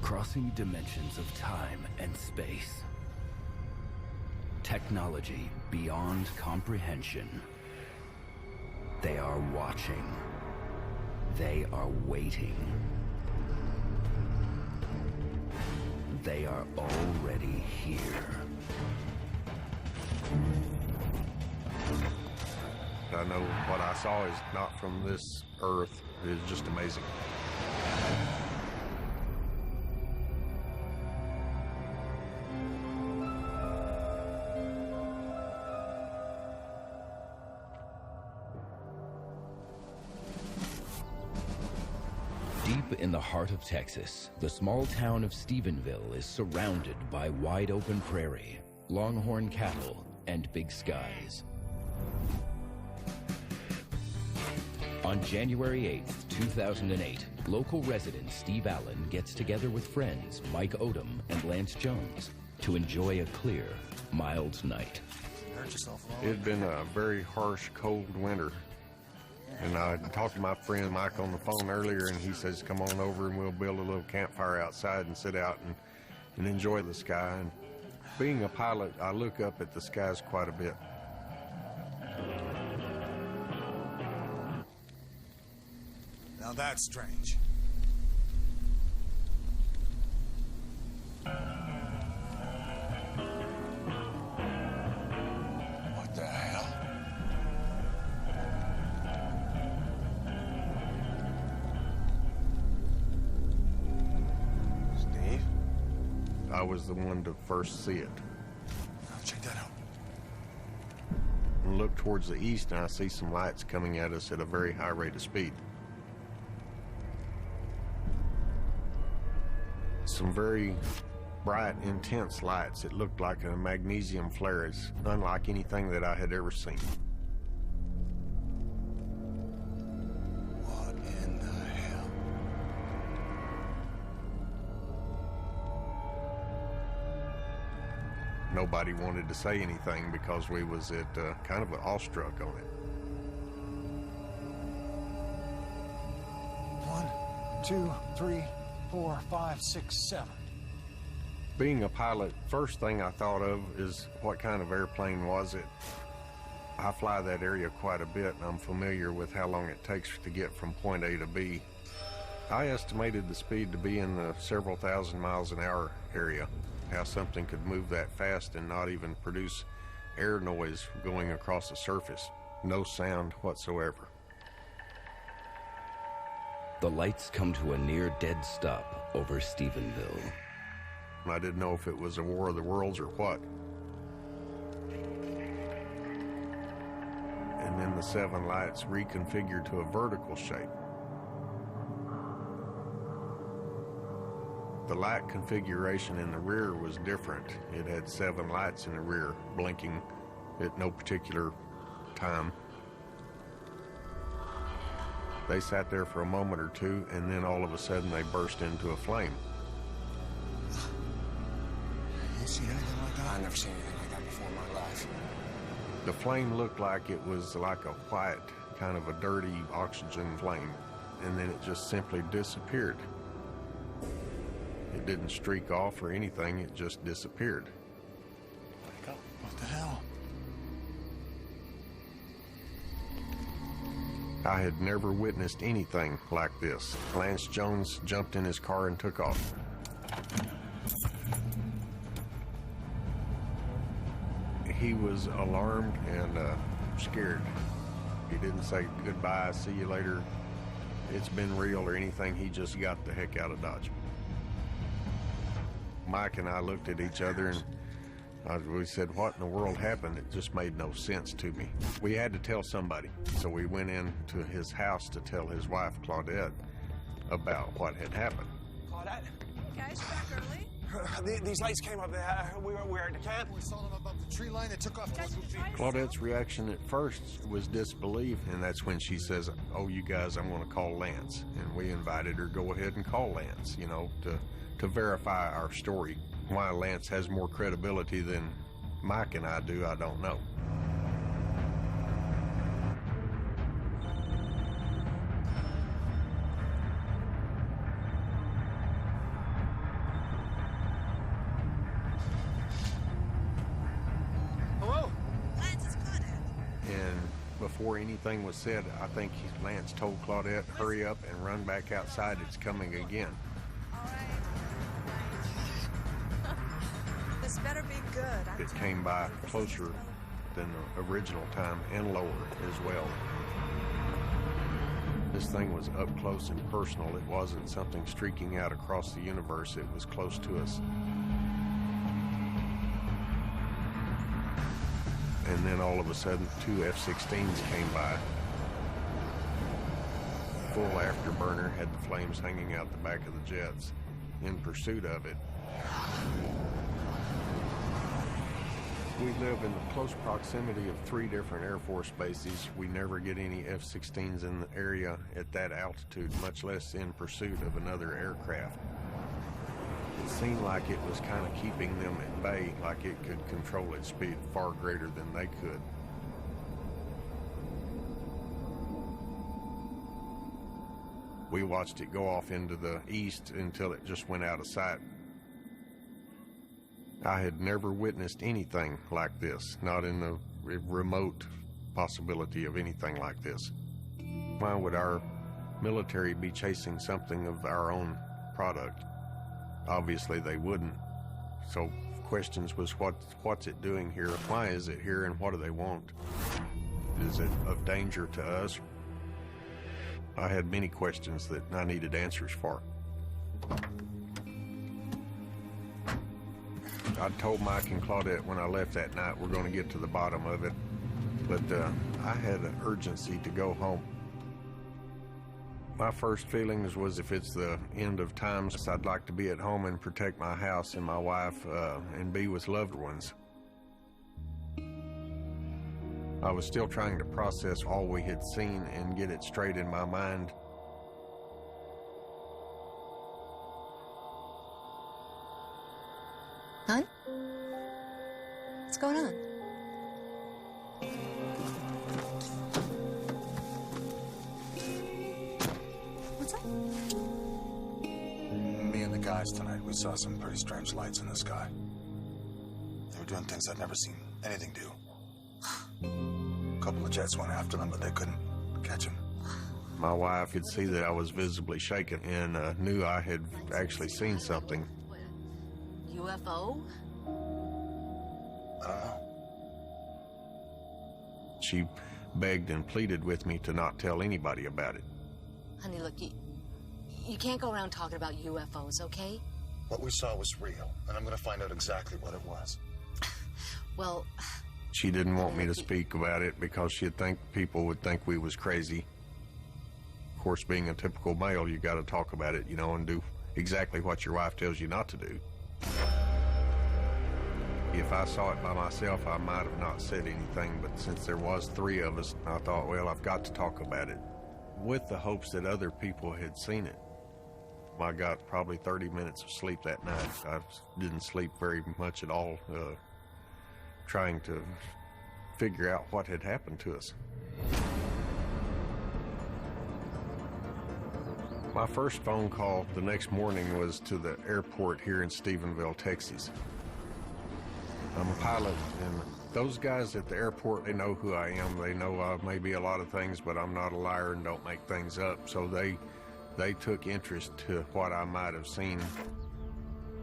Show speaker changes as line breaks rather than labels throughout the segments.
crossing dimensions of time and space. Technology beyond comprehension. They are watching. They are waiting. They are already here.
I know what I saw is not from this Earth. It is just amazing.
Deep in the heart of Texas, the small town of Stephenville is surrounded by wide-open prairie, longhorn cattle, and big skies. On January 8th, 2008, local resident Steve Allen gets together with friends Mike Odom and Lance Jones to enjoy a clear, mild night.
It had been a very harsh, cold winter. And I talked to my friend Mike on the phone earlier, and he says, come on over and we'll build a little campfire outside and sit out and enjoy the sky. And being a pilot, I look up at the skies quite a bit.
Now that's strange. What the hell? Steve?
I was the one to first see it.
I'll check that out.
And look towards the east, and I see some lights coming at us at a very high rate of speed. Some very bright, intense lights. It looked like a magnesium flare. It's unlike anything that I had ever seen.
What in the hell?
Nobody wanted to say anything because we was at kind of awestruck on it.
1, 2, 3, 4, 5, 6, 7.
Being a pilot, first thing I thought of is what kind of airplane was it? I fly that area quite a bit, and I'm familiar with how long it takes to get from point A to B. I estimated the speed to be in the several thousand miles an hour area. How something could move that fast and not even produce air noise going across the surface. No sound whatsoever.
The lights come to a near-dead stop over Stephenville.
I didn't know if it was a War of the Worlds or what. And then the 7 lights reconfigured to a vertical shape. The light configuration in the rear was different. It had 7 lights in the rear, blinking at no particular time. They sat there for a moment or two, and then all of a sudden they burst into a flame.
You see anything like that? I've never seen anything like that before in my life.
The flame looked like it was like a white, kind of a dirty oxygen flame, and then it just simply disappeared. It didn't streak off or anything, it just disappeared.
What the hell?
I had never witnessed anything like this. Lance Jones jumped in his car and took off. He was alarmed and scared. He didn't say goodbye, see you later, it's been real or anything. He just got the heck out of Dodge. Mike and I looked at each other and we said, what in the world happened? It just made no sense to me. We had to tell somebody. So we went into his house to tell his wife, Claudette, about what had happened.
Claudette?
Hey guys, you're back early.
These lights came up. We were at the camp.
We saw them above the tree line. They took off.
Claudette's reaction at first was disbelief, and that's when she says, oh, you guys, I'm going to call Lance. And we invited her, go ahead and call Lance, you know, to verify our story. Why Lance has more credibility than Mike and I do, I don't know. before anything was said, I think Lance told Claudette, hurry up and run back outside, it's coming again.
All right. This better be good.
It came by closer than the original time and lower as well. This thing was up close and personal. It wasn't something streaking out across the universe. It was close to us. And then all of a sudden, 2 F-16s came by. Full afterburner, had the flames hanging out the back of the jets in pursuit of it. We live in the close proximity of 3 different Air Force bases. We never get any F-16s in the area at that altitude, much less in pursuit of another aircraft. It seemed like it was kind of keeping them at bay, like it could control its speed far greater than they could. We watched it go off into the east until it just went out of sight. I had never witnessed anything like this, not in the remote possibility of anything like this. Why would our military be chasing something of our own product? Obviously they wouldn't. So questions was what's it doing here? Why is it here and what do they want? Is it of danger to us? I had many questions that I needed answers for. I told Mike and Claudette when I left that night we're going to get to the bottom of it, but I had an urgency to go home. My first feelings was if it's the end of times, I'd like to be at home and protect my house and my wife and be with loved ones. I was still trying to process all we had seen and get it straight in my mind.
Hon? What's going on? What's up?
Me and the guys tonight, we saw some pretty strange lights in the sky. They were doing things I'd never seen anything do. A couple of jets went after them, but they couldn't catch them.
My wife could see that I was visibly shaken and knew I had actually seen something.
UFO?
I don't know.
She begged and pleaded with me to not tell anybody about it.
Honey, look, you can't go around talking about UFOs, okay?
What we saw was real, and I'm gonna find out exactly what it was.
Well...
She didn't want me to speak about it because she'd think people would think we was crazy. Of course, being a typical male, you gotta talk about it, you know, and do exactly what your wife tells you not to do. If I saw it by myself, I might have not said anything, but since there was 3 of us, I thought, well, I've got to talk about it, with the hopes that other people had seen it. I got probably 30 minutes of sleep that night. I didn't sleep very much at all, trying to figure out what had happened to us. My first phone call the next morning was to the airport here in Stephenville, Texas. I'm a pilot, and those guys at the airport, they know who I am. They know I may be a lot of things, but I'm not a liar and don't make things up. So they took interest to what I might have seen.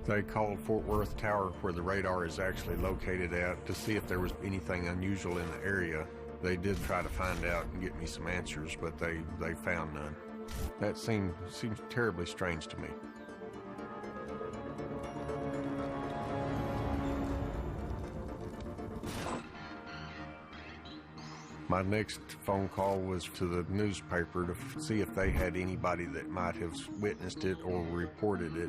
They called Fort Worth Tower, where the radar is actually located at, to see if there was anything unusual in the area. They did try to find out and get me some answers, but they found none. That seems terribly strange to me. My next phone call was to the newspaper to see if they had anybody that might have witnessed it or reported it.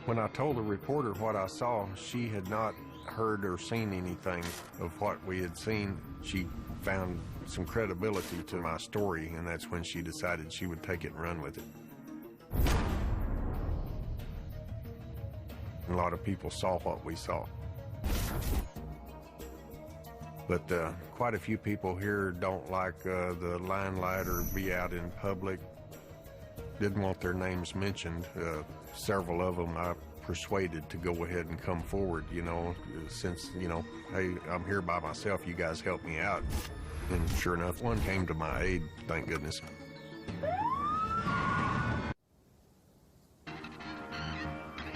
When I told the reporter what I saw, she had not heard or seen anything of what we had seen. She found some credibility to my story, and that's when she decided she would take it and run with it. A lot of people saw what we saw. But quite a few people here don't like the limelight or be out in public. Didn't want their names mentioned. Several of them I persuaded to go ahead and come forward, you know, since, you know, hey, I'm here by myself, you guys help me out. And sure enough, one came to my aid, thank goodness.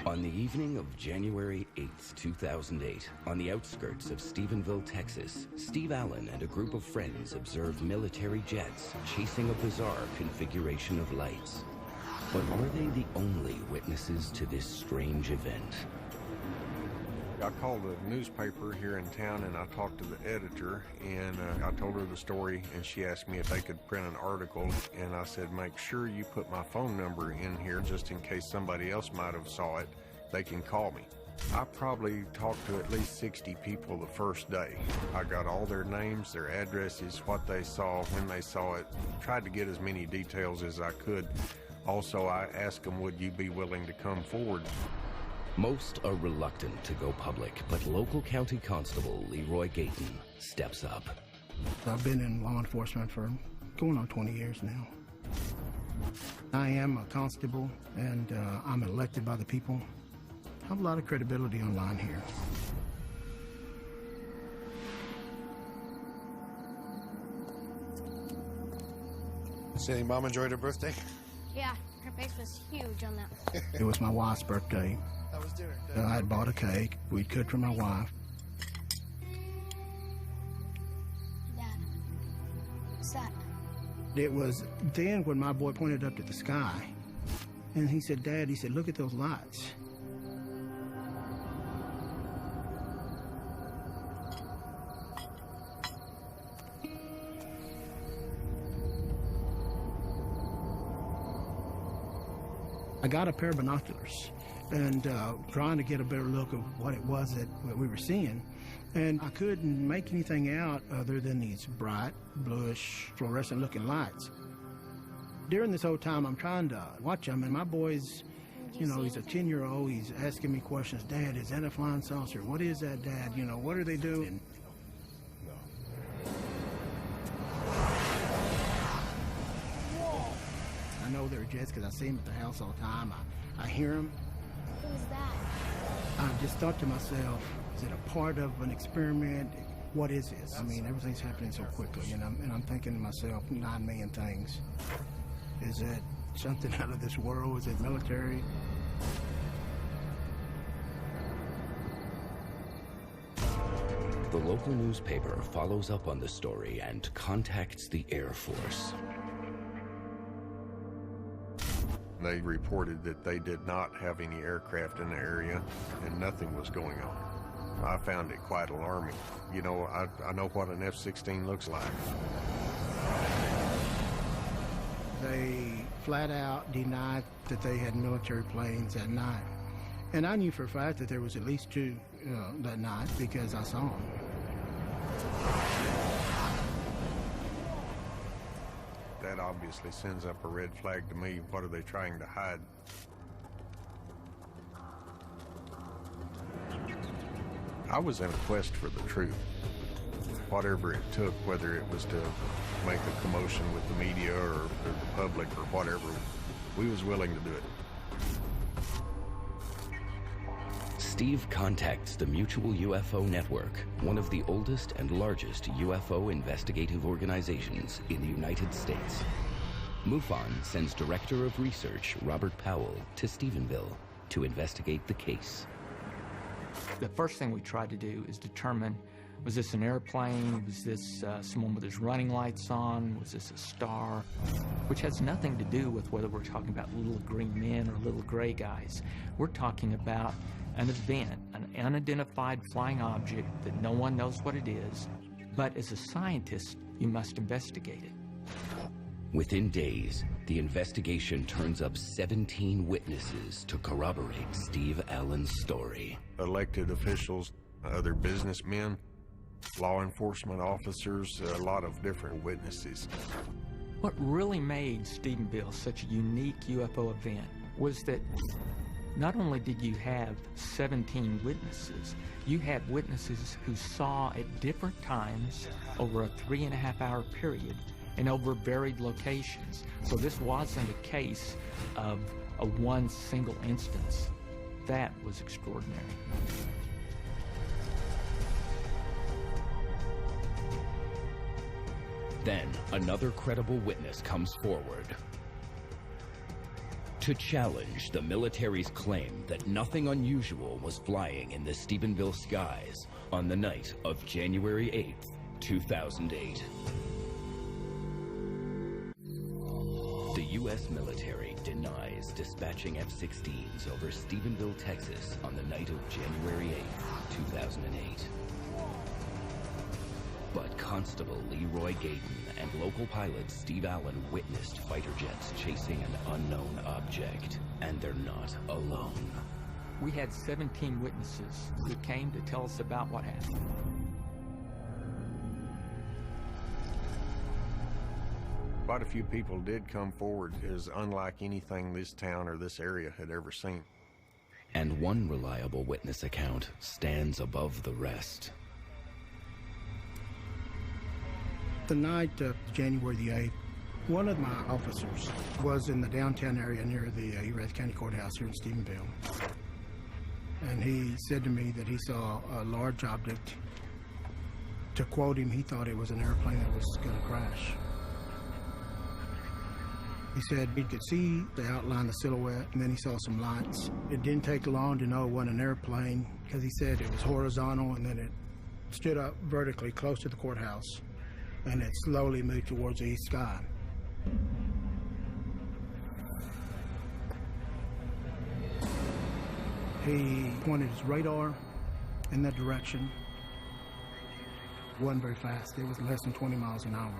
On the evening of January 8th, 2008, on the outskirts of Stephenville, Texas, Steve Allen and a group of friends observed military jets chasing a bizarre configuration of lights. But were they the only witnesses to this strange event?
I called a newspaper here in town and I talked to the editor, and I told her the story, and she asked me if they could print an article, and I said, make sure you put my phone number in here just in case somebody else might have saw it. They can call me. I probably talked to at least 60 people the first day. I got all their names, their addresses, what they saw, when they saw it, tried to get as many details as I could. Also, I asked them, would you be willing to come forward?
Most are reluctant to go public, but local county constable Leroy Gaiten steps up.
I've been in law enforcement for going on 20 years now. I am a constable, and I'm elected by the people. I have a lot of credibility online here.
Saying Mom enjoyed her birthday?
Yeah, her face was huge on that.
It was my wife's birthday.
How was dinner?
I had bought a cake. We'd cooked for my wife.
Dad, what's that?
It was then when my boy pointed up to the sky, and he said, Dad, he said, look at those lights. I got a pair of binoculars and trying to get a better look of what it was that we were seeing. And I couldn't make anything out other than these bright, bluish, fluorescent-looking lights. During this whole time, I'm trying to watch them, and my boy's, you know, he's a 10-year-old. He's asking me questions. Dad, is that a flying saucer? What is that, Dad? You know, what are they doing? I know they're jets because I see them at the house all the time. I hear them.
Who's that?
I just thought to myself, is it a part of an experiment? What is this? I mean, everything's happening so quickly, and I'm thinking to myself, 9 million things. Is it something out of this world? Is it military?
The local newspaper follows up on the story and contacts the Air Force.
They reported that they did not have any aircraft in the area and nothing was going on. I found it quite alarming. You know, I know what an F-16 looks like.
They flat out denied that they had military planes that night. And I knew for a fact that there was at least 2 that night because I saw them.
That obviously sends up a red flag to me. What are they trying to hide? I was in a quest for the truth. Whatever it took, whether it was to make a commotion with the media or the public or whatever, we was willing to do it.
Steve contacts the Mutual UFO Network, one of the oldest and largest UFO investigative organizations in the United States. MUFON sends Director of Research Robert Powell to Stephenville to investigate the case.
The first thing we tried to do is determine, was this an airplane? Was this someone with his running lights on? Was this a star? Which has nothing to do with whether we're talking about little green men or little gray guys. We're talking about an event, an unidentified flying object that no one knows what it is, but as a scientist, you must investigate it.
Within days, the investigation turns up 17 witnesses to corroborate Steve Allen's story.
Elected officials, other businessmen, law enforcement officers, a lot of different witnesses.
What really made Stephenville such a unique UFO event was that not only did you have 17 witnesses, you had witnesses who saw at different times over a 3.5-hour period and over varied locations. So this wasn't a case of a one single instance. That was extraordinary.
Then, another credible witness comes forward to challenge the military's claim that nothing unusual was flying in the Stephenville skies on the night of January 8th, 2008. The U.S. military denies dispatching F-16s over Stephenville, Texas on the night of January 8th, 2008. But Constable Leroy Gaiten and local pilot Steve Allen witnessed fighter jets chasing an unknown object, and they're not alone.
We had 17 witnesses who came to tell us about what happened.
Quite a few people did come forward as unlike anything this town or this area had ever seen.
And one reliable witness account stands above the rest.
The night of January the 8th, one of my officers was in the downtown area near the Erath County Courthouse here in Stephenville. And he said to me that he saw a large object. To quote him, he thought it was an airplane that was going to crash. He said he could see the outline, the silhouette, and then he saw some lights. It didn't take long to know it wasn't an airplane because he said it was horizontal and then it stood up vertically close to the courthouse and it slowly moved towards the east sky. He pointed his radar in that direction. It wasn't very fast. It was less than 20 miles an hour.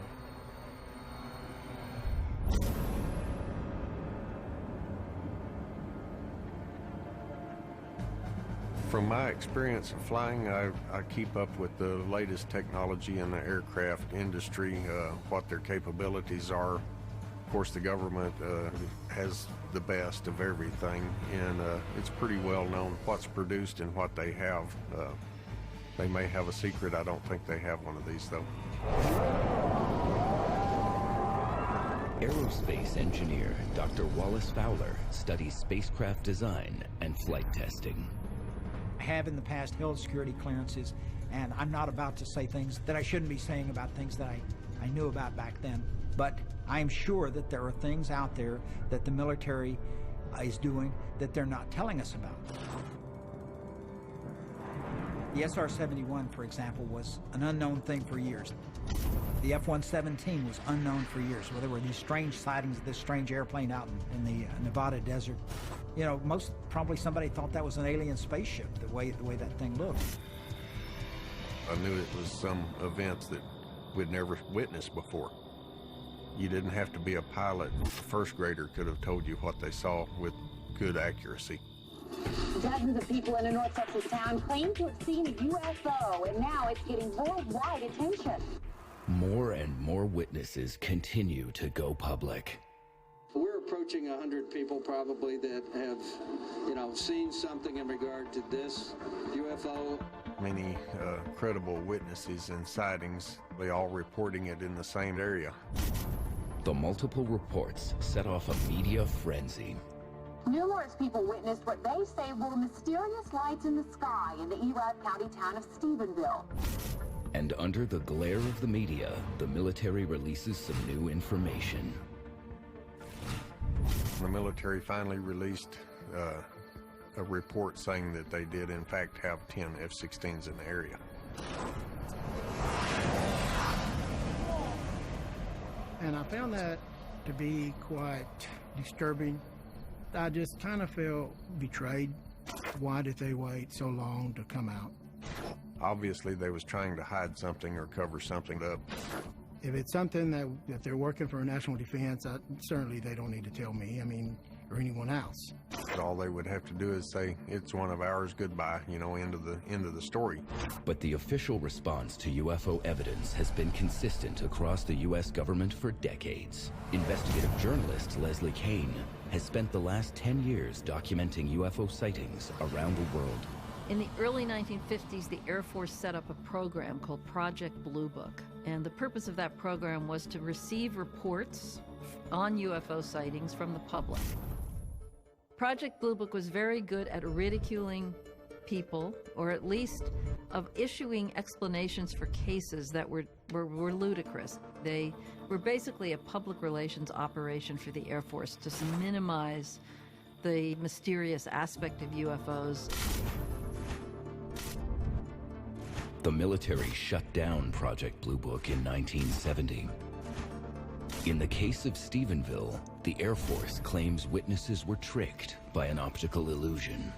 From my experience of flying, I keep up with the latest technology in the aircraft industry, what their capabilities are. Of course, the government has the best of everything, and it's pretty well known what's produced and what they have. They may have a secret. I don't think they have one of these, though.
Aerospace engineer Dr. Wallace Fowler studies spacecraft design and flight testing.
I have in the past held security clearances, and I'm not about to say things that I shouldn't be saying about things that I knew about back then. But I'm sure that there are things out there that the military is doing that they're not telling us about. The SR-71, for example, was an unknown thing for years. The F-117 was unknown for years. Well, there were these strange sightings of this strange airplane out in the Nevada desert. You know, probably somebody thought that was an alien spaceship, the way that thing looked.
I knew it was some events that we'd never witnessed before. You didn't have to be a pilot. A first grader could have told you what they saw with good accuracy.
Dozens of people in a North Texas town claim to have seen a UFO, and now it's getting worldwide attention.
More and more witnesses continue to go public.
We're approaching 100 people probably that have, seen something in regard to this UFO.
Many credible witnesses and sightings, they all reporting it in the same area.
The multiple reports set off a media frenzy.
Numerous people witnessed what they say were mysterious lights in the sky in the Erath County town of Stephenville.
And under the glare of the media, the military releases some new information.
The military finally released a report saying that they did in fact have 10 F-16s in the area.
And I found that to be quite disturbing. I just kind of felt betrayed. Why did they wait so long to come out?
Obviously, they was trying to hide something or cover something up.
If it's something that they're working for national defense, certainly they don't need to tell me, or anyone else.
But all they would have to do is say, it's one of ours, goodbye, end of the story.
But the official response to UFO evidence has been consistent across the U.S. government for decades. Investigative journalist Leslie Kane has spent the last 10 years documenting UFO sightings around the world.
In the early 1950s, the Air Force set up a program called Project Blue Book. And the purpose of that program was to receive reports on UFO sightings from the public. Project Blue Book was very good at ridiculing people, or at least of issuing explanations for cases that were ludicrous. They were basically a public relations operation for the Air Force to minimize the mysterious aspect of UFOs.
The military shut down Project Blue Book in 1970. In the case of Stephenville, the Air Force claims witnesses were tricked by an optical illusion.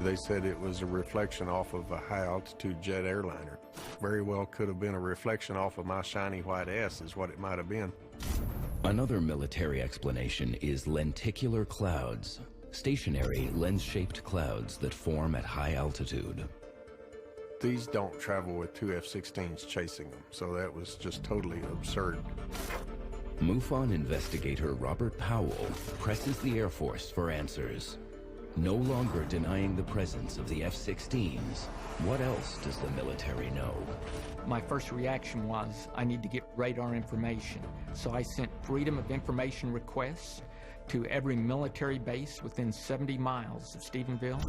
They said it was a reflection off of a high-altitude jet airliner. Very well could have been a reflection off of my shiny white ass is what it might have been.
Another military explanation is lenticular clouds, stationary lens-shaped clouds that form at high altitude.
These don't travel with two F-16s chasing them, so that was just totally absurd.
MUFON investigator Robert Powell presses the Air Force for answers. No longer denying the presence of the F-16s, what else does the military know?
My first reaction was, I need to get radar information. So I sent Freedom of Information requests to every military base within 70 miles of Stephenville.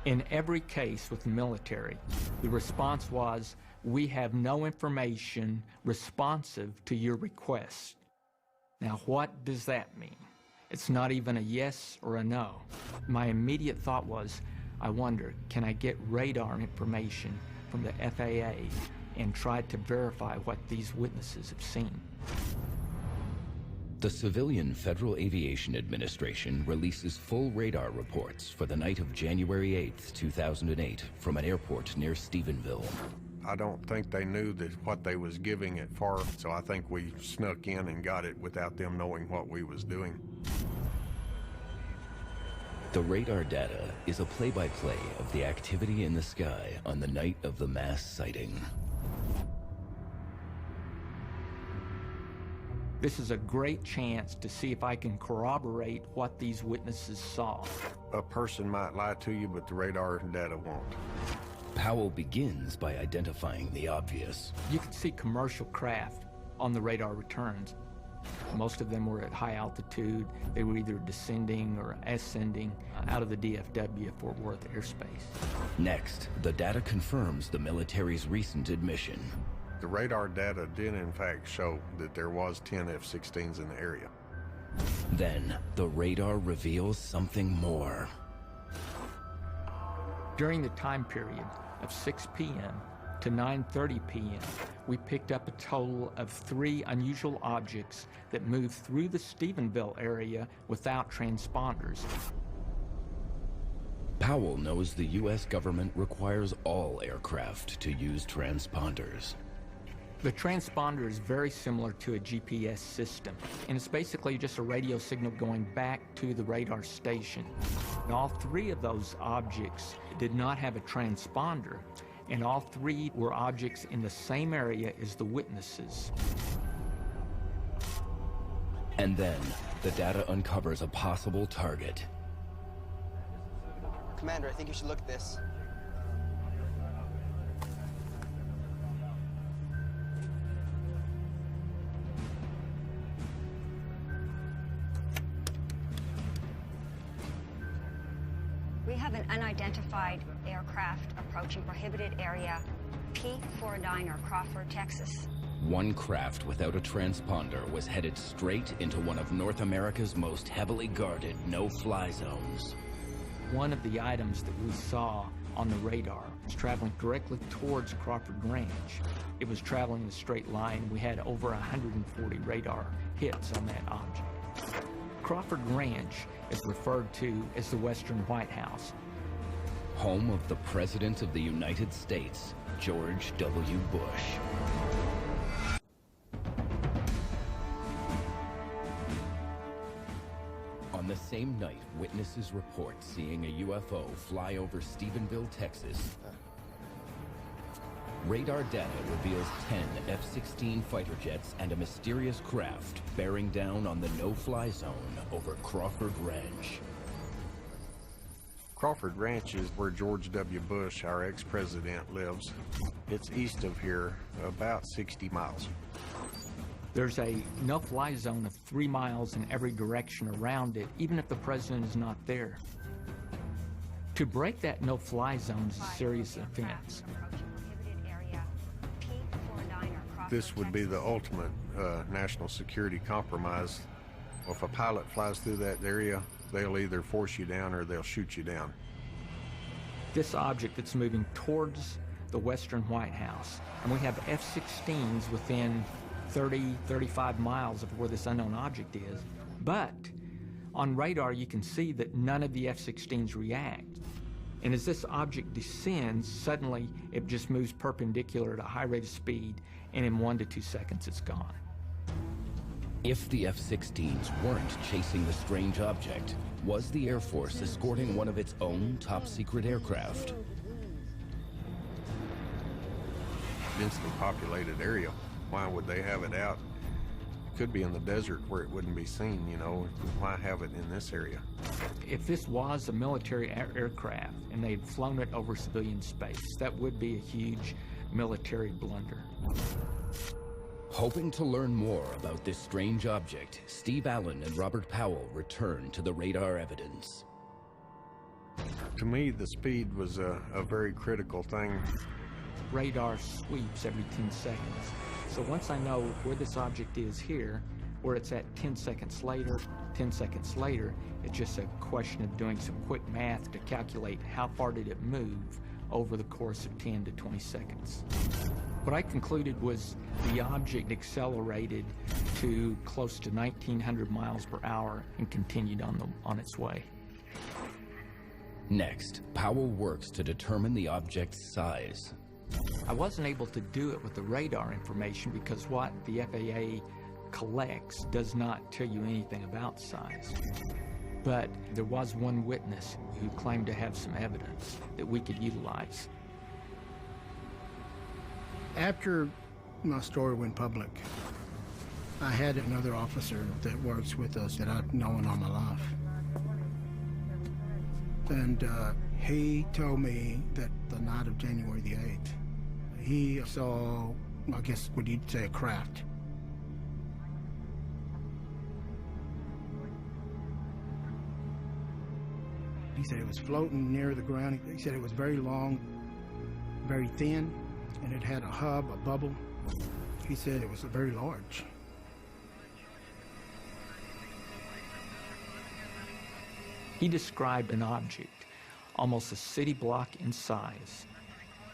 In every case with the military, the response was, we have no information responsive to your request. Now, what does that mean? It's not even a yes or a no. My immediate thought was, I wonder, can I get radar information from the FAA and try to verify what these witnesses have seen?
The civilian Federal Aviation Administration releases full radar reports for the night of January 8, 2008, from an airport near Stephenville.
I don't think they knew that what they was giving it for, so I think we snuck in and got it without them knowing what we was doing.
The radar data is a play-by-play of the activity in the sky on the night of the mass sighting.
This is a great chance to see if I can corroborate what these witnesses saw.
A person might lie to you, but the radar data won't.
Powell begins by identifying the obvious.
You could see commercial craft on the radar returns. Most of them were at high altitude. They were either descending or ascending out of the DFW Fort Worth airspace.
Next, the data confirms the military's recent admission.
The radar data did in fact show that there was 10 F-16s in the area.
Then, the radar reveals something more.
During the time period of 6 p.m. to 9:30 p.m., we picked up a total of 3 unusual objects that moved through the Stephenville area without transponders.
Powell knows the U.S. government requires all aircraft to use transponders.
The transponder is very similar to a GPS system, and it's basically just a radio signal going back to the radar station. And all 3 of those objects did not have a transponder, and all 3 were objects in the same area as the witnesses.
And then, the data uncovers a possible target.
Commander, I think you should look at this.
We have an unidentified aircraft approaching prohibited area P49, Crawford, Texas.
One craft without a transponder was headed straight into one of North America's most heavily guarded no-fly zones.
One of the items that we saw on the radar was traveling directly towards Crawford Ranch. It was traveling in a straight line. We had over 140 radar hits on that object. Crawford Ranch is referred to as the Western White House.
Home of the President of the United States, George W. Bush. On the same night, witnesses report seeing a UFO fly over Stephenville, Texas. Radar data reveals 10 F-16 fighter jets and a mysterious craft bearing down on the no-fly zone over Crawford Ranch.
Crawford Ranch is where George W. Bush, our ex-president, lives. It's east of here, about 60 miles.
There's a no-fly zone of 3 miles in every direction around it, even if the president is not there. To break that no-fly zone is a serious offense.
This would be the ultimate national security compromise. If a pilot flies through that area, they'll either force you down or they'll shoot you down.
This object that's moving towards the western White House, and we have F-16s within 30, 35 miles of where this unknown object is, but on radar you can see that none of the F-16s react. And as this object descends, suddenly it just moves perpendicular at a high rate of speed, and in 1 to 2 seconds it's gone.
If the F-16s weren't chasing the strange object, was the Air Force escorting one of its own top-secret aircraft?
Densely populated area. Why would they have it out? It could be in the desert where it wouldn't be seen, you know. Why have it in this area?
If this was a military aircraft and they'd flown it over civilian space, that would be a huge military blunder.
Hoping to learn more about this strange object, Steve Allen and Robert Powell returned to the radar evidence.
To me, the speed was a very critical thing.
Radar sweeps every 10 seconds. So once I know where this object is here, where it's at 10 seconds later, 10 seconds later, it's just a question of doing some quick math to calculate how far did it move over the course of 10 to 20 seconds. What I concluded was the object accelerated to close to 1,900 miles per hour and continued on its way.
Next, Powell works to determine the object's size.
I wasn't able to do it with the radar information because what the FAA collects does not tell you anything about size. But there was one witness who claimed to have some evidence that we could utilize.
After my story went public, I had another officer that works with us that I've known all my life. And he told me that the night of January the 8th, he saw, I guess, what you'd say, a craft. He said it was floating near the ground. He said it was very long, very thin, and it had a hub, a bubble. He said it was very large.
He described an object, almost a city block in size.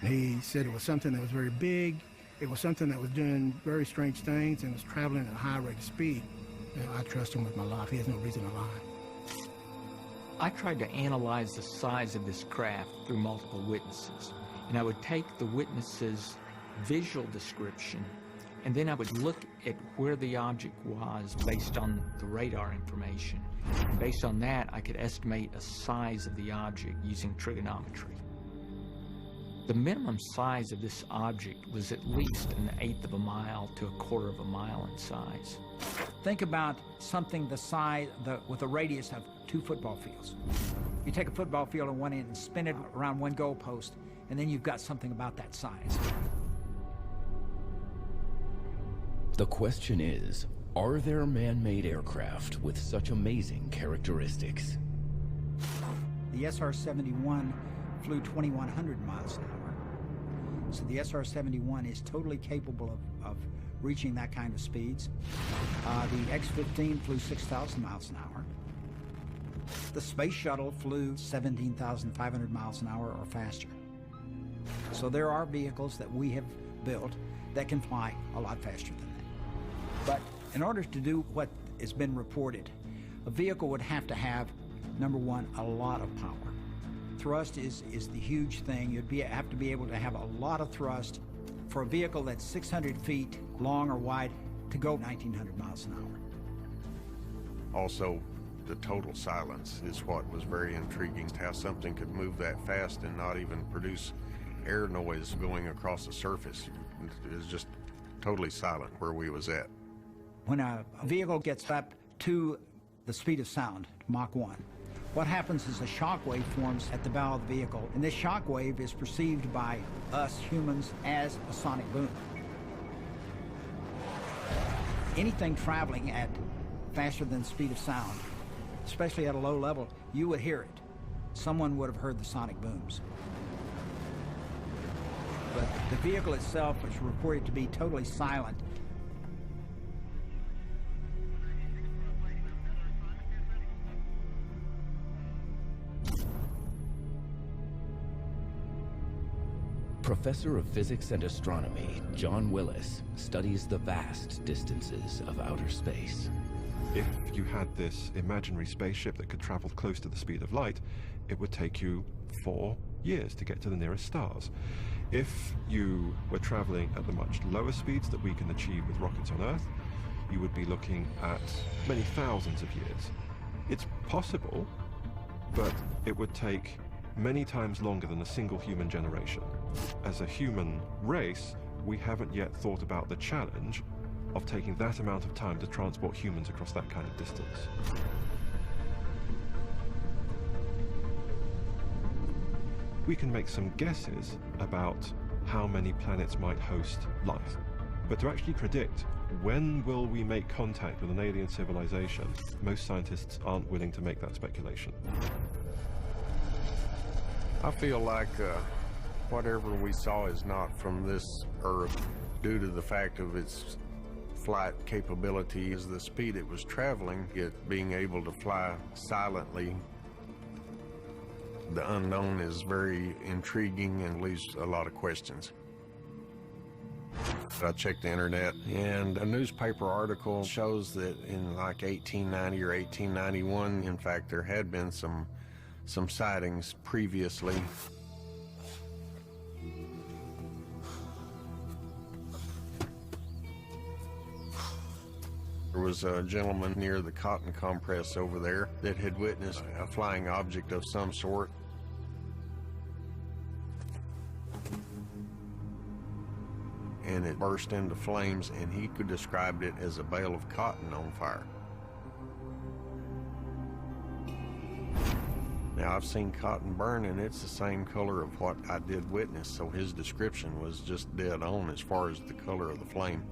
He said it was something that was very big. It was something that was doing very strange things and was traveling at a high rate of speed. And I trust him with my life. He has no reason to lie.
I tried to analyze the size of this craft through multiple witnesses, and I would take the witnesses' visual description, and then I would look at where the object was based on the radar information. And based on that, I could estimate a size of the object using trigonometry. The minimum size of this object was at least 1/8 of a mile to 1/4 of a mile in size.
Think about something the size, with a radius of 2 football fields. You take a football field on one end and spin it around one goalpost, and then you've got something about that size.
The question is, are there man-made aircraft with such amazing characteristics?
The SR-71 flew 2,100 miles an hour. So the SR-71 is totally capable of reaching that kind of speeds. The X-15 flew 6,000 miles an hour. The Space Shuttle flew 17,500 miles an hour or faster. So there are vehicles that we have built that can fly a lot faster than that. But in order to do what has been reported, a vehicle would have to have, number one, a lot of power. Thrust is the huge thing. You'd have to be able to have a lot of thrust for a vehicle that's 600 feet long or wide to go 1,900 miles an hour.
Also, the total silence is what was very intriguing, how something could move that fast and not even produce air noise going across the surface. It was just totally silent where we was at.
When a vehicle gets up to the speed of sound, Mach 1, what happens is a shock wave forms at the bow of the vehicle, and this shock wave is perceived by us humans as a sonic boom. Anything traveling at faster than the speed of sound, especially at a low level, you would hear it. Someone would have heard the sonic booms. But the vehicle itself was reported to be totally silent.
Professor of Physics and Astronomy John Willis studies the vast distances of outer space.
If you had this imaginary spaceship that could travel close to the speed of light, it would take you 4 years to get to the nearest stars. If you were traveling at the much lower speeds that we can achieve with rockets on Earth, you would be looking at many thousands of years. It's possible, but it would take many times longer than a single human generation. As a human race, we haven't yet thought about the challenge of taking that amount of time to transport humans across that kind of distance. We can make some guesses about how many planets might host life, but to actually predict when will we make contact with an alien civilization, most scientists aren't willing to make that speculation.
I feel like whatever we saw is not from this Earth due to the fact of its flight capability, is the speed it was traveling, it being able to fly silently. The unknown is very intriguing and leaves a lot of questions. I checked the internet, and a newspaper article shows that in like 1890 or 1891, in fact, there had been some sightings previously. There was a gentleman near the cotton compress over there that had witnessed a flying object of some sort. And it burst into flames, and he could describe it as a bale of cotton on fire. Now, I've seen cotton burn, and it's the same color of what I did witness, so his description was just dead on as far as the color of the flame.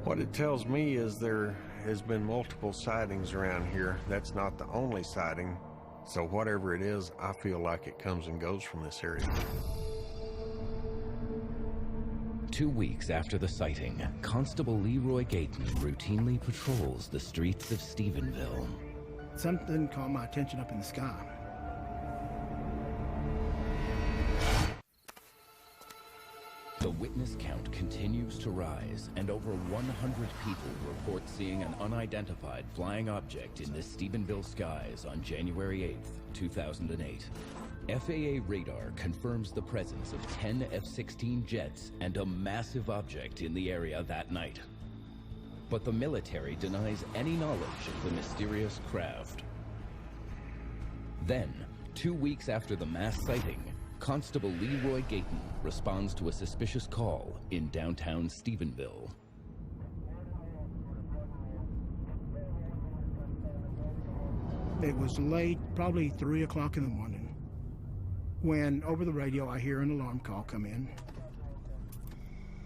What it tells me is there has been multiple sightings around here. That's not the only sighting, so whatever it is, I feel like it comes and goes from this area.
2 weeks after the sighting, Constable Leroy Gaiten routinely patrols the streets of Stephenville.
Something caught my attention up in the sky.
The witness count continues to rise, and over 100 people report seeing an unidentified flying object in the Stephenville skies on January 8th, 2008. FAA radar confirms the presence of 10 F-16 jets and a massive object in the area that night. But the military denies any knowledge of the mysterious craft. Then, 2 weeks after the mass sighting, Constable Leroy Gaiten responds to a suspicious call in downtown Stephenville.
It was late, probably 3 o'clock in the morning, when over the radio I hear an alarm call come in.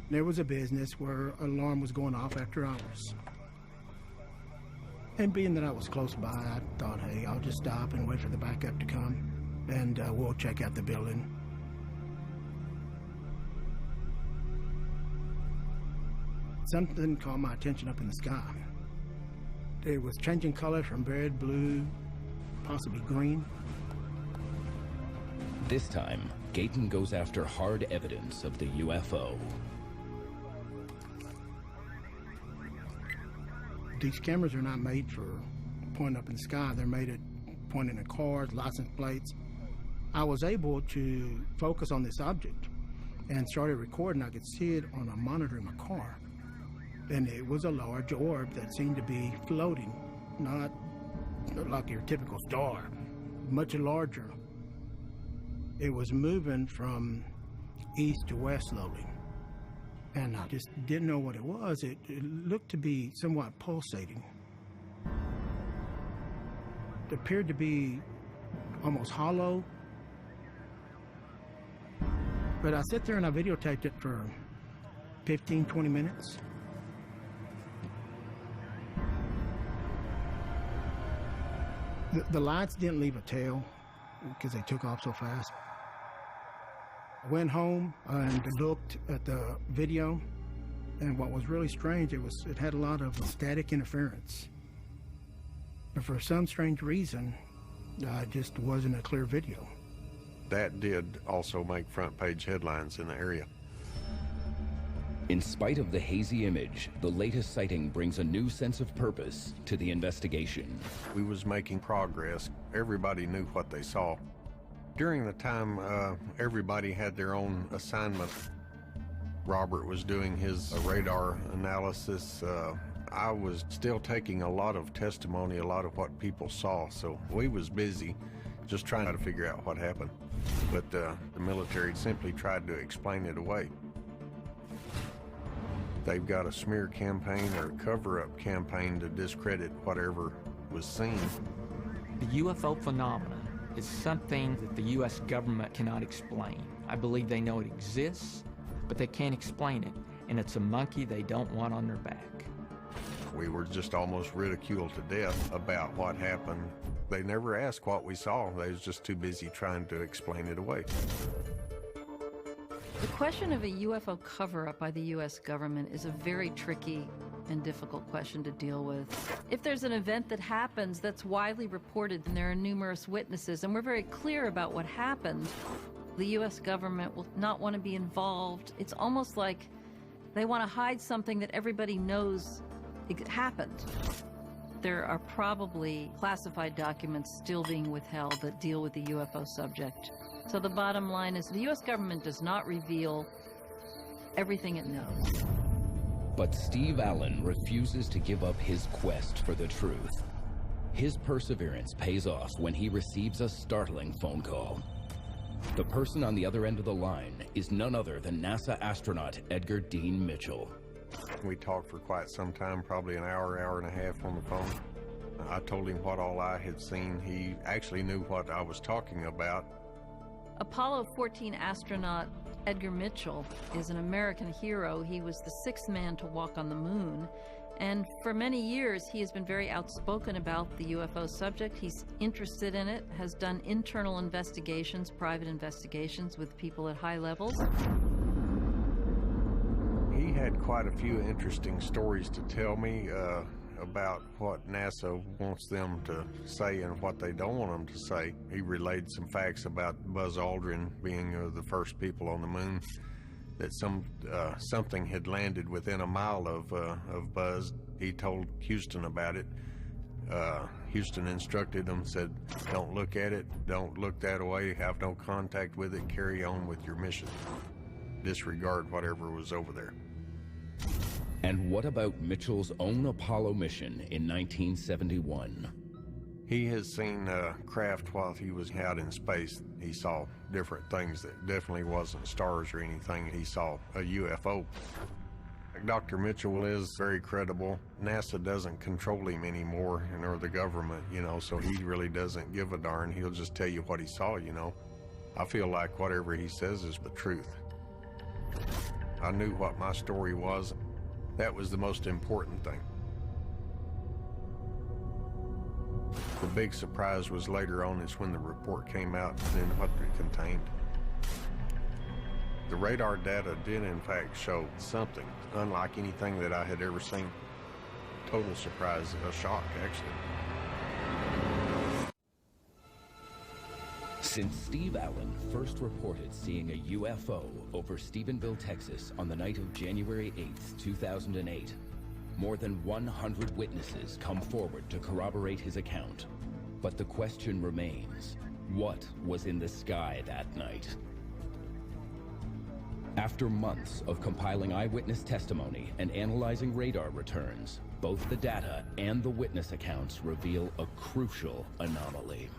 There was a business where an alarm was going off after hours. And being that I was close by, I thought, hey, I'll just stop and wait for the backup to come, and we'll check out the building. Something caught my attention up in the sky. It was changing color from red, blue, possibly green.
This time, Gaiten goes after hard evidence of the UFO.
These cameras are not made for pointing up in the sky. They're made at pointing at cars, license plates. I was able to focus on this object and started recording. I could see it on a monitor in my car. And it was a large orb that seemed to be floating, not like your typical star, much larger. It was moving from east to west slowly. And I just didn't know what it was. It looked to be somewhat pulsating. It appeared to be almost hollow. But I sat there and I videotaped it for 15, 20 minutes. The lights didn't leave a tail because they took off so fast. I went home and looked at the video, and what was really strange, it had a lot of static interference. But for some strange reason, it just wasn't a clear video.
That did also make front page headlines in the area.
In spite of the hazy image, the latest sighting brings a new sense of purpose to the investigation.
We was making progress. Everybody knew what they saw. During the time, everybody had their own assignment. Robert was doing his radar analysis. I was still taking a lot of testimony, a lot of what people saw, so we was busy just trying to figure out what happened. But the military simply tried to explain it away. They've got a smear campaign or a cover-up campaign to discredit whatever was seen.
The UFO phenomenon is something that the U.S. government cannot explain. I believe they know it exists, but they can't explain it, and it's a monkey they don't want on their back.
We were just almost ridiculed to death about what happened. They never asked what we saw. They was just too busy trying to explain it away.
The question of a UFO cover-up by the U.S. government is a very tricky and difficult question to deal with. If there's an event that happens that's widely reported and there are numerous witnesses and we're very clear about what happened, the U.S. government will not want to be involved. It's almost like they want to hide something that everybody knows happened. There are probably classified documents still being withheld that deal with the UFO subject. So the bottom line is the U.S. government does not reveal everything it knows.
But Steve Allen refuses to give up his quest for the truth. His perseverance pays off when he receives a startling phone call. The person on the other end of the line is none other than NASA astronaut Edgar Dean Mitchell.
We talked for quite some time, probably an hour, hour and a half on the phone. I told him what all I had seen. He actually knew what I was talking about.
Apollo 14 astronaut Edgar Mitchell is an American hero. He was the sixth man to walk on the moon. And for many years, he has been very outspoken about the UFO subject. He's interested in it, has done internal investigations, private investigations with people at high levels.
He had quite a few interesting stories to tell me about what NASA wants them to say and what they don't want them to say. He relayed some facts about Buzz Aldrin being the first people on the moon, that something had landed within a mile of Buzz. He told Houston about it. Houston instructed them, said, don't look at it, don't look that way, have no contact with it, carry on with your mission. Disregard whatever was over there.
And what about Mitchell's own Apollo mission in 1971?
He has seen craft while he was out in space. He saw different things that definitely wasn't stars or anything. He saw a UFO. Dr. Mitchell is very credible. NASA doesn't control him anymore, nor the government, you know, so he really doesn't give a darn. He'll just tell you what he saw, you know. I feel like whatever he says is the truth. I knew what my story was. That was the most important thing. The big surprise was later on is when the report came out and what it contained. The radar data did in fact show something unlike anything that I had ever seen. Total surprise, a shock actually.
Since Steve Allen first reported seeing a UFO over Stephenville, Texas on the night of January 8th, 2008, more than 100 witnesses come forward to corroborate his account. But the question remains, what was in the sky that night? After months of compiling eyewitness testimony and analyzing radar returns, both the data and the witness accounts reveal a crucial anomaly.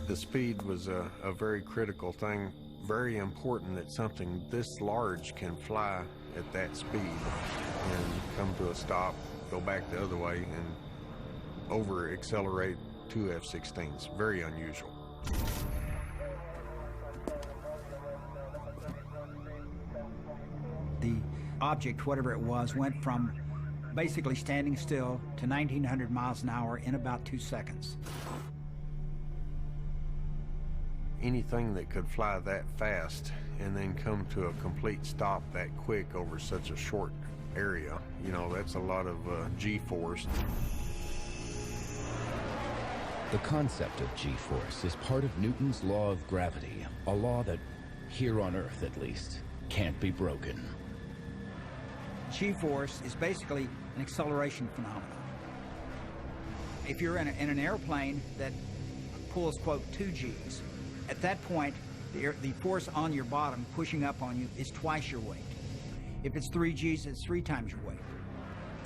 The speed was a very critical thing. Very important that something this large can fly at that speed and come to a stop, go back the other way, and over-accelerate two F-16s. Very unusual.
The object, whatever it was, went from basically standing still to 1,900 miles an hour in about 2 seconds.
Anything that could fly that fast and then come to a complete stop that quick over such a short area, you know, that's a lot of G-force.
The concept of G-force is part of Newton's law of gravity, a law that, here on Earth at least, can't be broken.
G-force is basically an acceleration phenomenon. If you're in an airplane that pulls, quote, 2 Gs, at that point, the force on your bottom pushing up on you is twice your weight. If it's 3 Gs, it's 3 times your weight.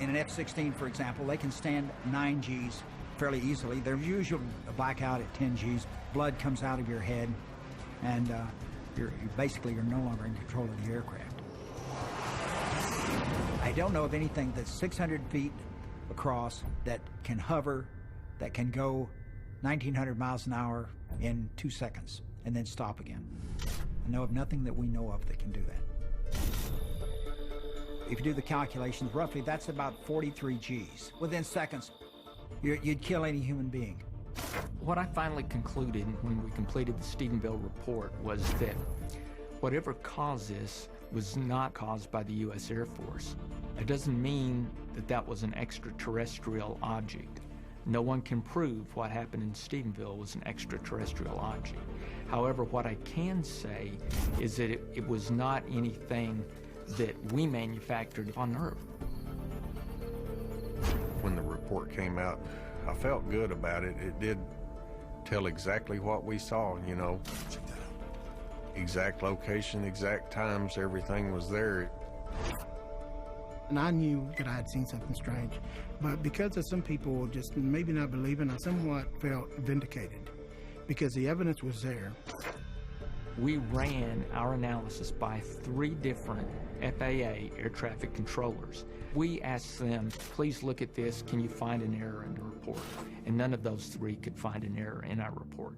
In an F-16, for example, they can stand 9 Gs fairly easily. There's usually a blackout at 10 Gs. Blood comes out of your head, and you're no longer in control of the aircraft. I don't know of anything that's 600 feet across that can hover, that can go 1,900 miles an hour in 2 seconds and then stop again. I know of nothing that we know of that can do that. If you do the calculations, roughly that's about 43 Gs. Within seconds, you'd kill any human being.
What I finally concluded when we completed the Stephenville report was that whatever caused this was not caused by the U.S. Air Force. It doesn't mean that that was an extraterrestrial object. No one can prove what happened in Stephenville was an extraterrestrial object. However, what I can say is that it was not anything that we manufactured on Earth.
When the report came out, I felt good about it. It did tell exactly what we saw, you know. Exact location, exact times, everything was there.
And I knew that I had seen something strange, but because of some people just maybe not believing, I somewhat felt vindicated because the evidence was there.
We ran our analysis by 3 different FAA air traffic controllers. We asked them, please look at this, can you find an error in the report? And none of those 3 could find an error in our report.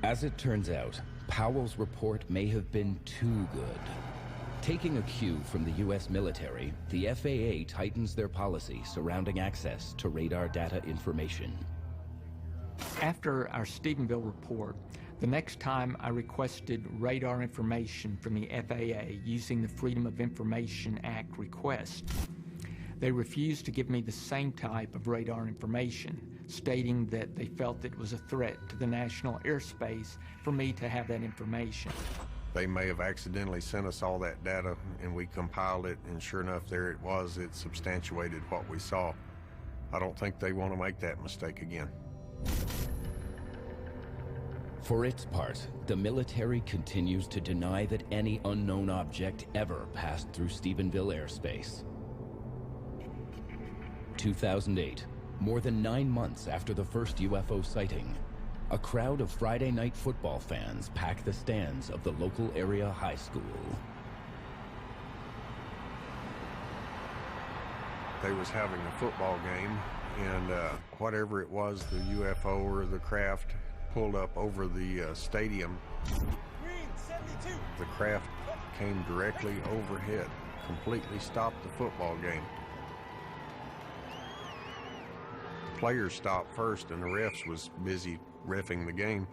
As it turns out, Powell's report may have been too good. Taking a cue from the U.S. military, the FAA tightens their policy surrounding access to radar data information.
After our Stephenville report, the next time I requested radar information from the FAA using the Freedom of Information Act request, they refused to give me the same type of radar information, stating that they felt it was a threat to the national airspace for me to have that information.
They may have accidentally sent us all that data and we compiled it, and sure enough, there it was. It substantiated what we saw. I don't think they want to make that mistake again.
For its part, the military continues to deny that any unknown object ever passed through Stephenville airspace. 2008, more than 9 months after the first UFO sighting, a crowd of Friday night football fans pack the stands of the local area high school.
They was having a football game, and whatever it was, the UFO or the craft pulled up over the stadium. The craft came directly overhead, completely stopped the football game. Players stopped first, and the refs was busy reffing the game,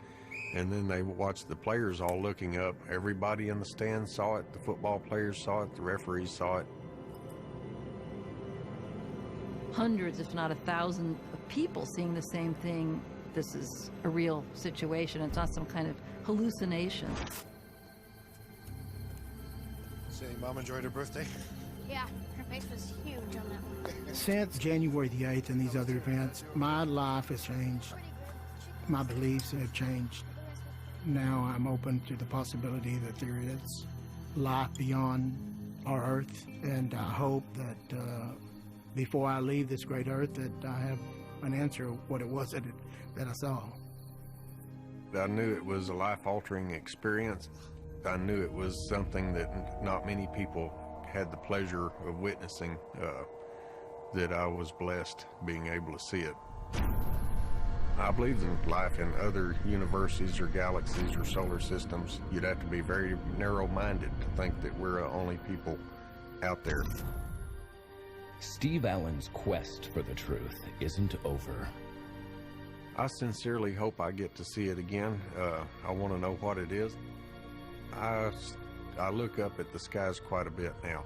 and then they watched the players all looking up. Everybody in the stands saw it, the football players saw it, the referees saw it.
Hundreds, if not 1,000 people seeing the same thing. This is a real situation. It's not some kind of hallucination.
Say, Mom enjoyed her birthday?
Yeah, her face was huge on that one.
Since January the 8th and these other events, my life has changed. My beliefs have changed. Now I'm open to the possibility that there is life beyond our Earth, and I hope that before I leave this great Earth that I have an answer of what it was that I saw.
I knew it was a life-altering experience. I knew it was something that not many people had the pleasure of witnessing, that I was blessed being able to see it. I believe in life in other universes or galaxies or solar systems. You'd have to be very narrow-minded to think that we're the only people out there.
Steve Allen's quest for the truth isn't over.
I sincerely hope I get to see it again. I want to know what it is. I look up at the skies quite a bit now.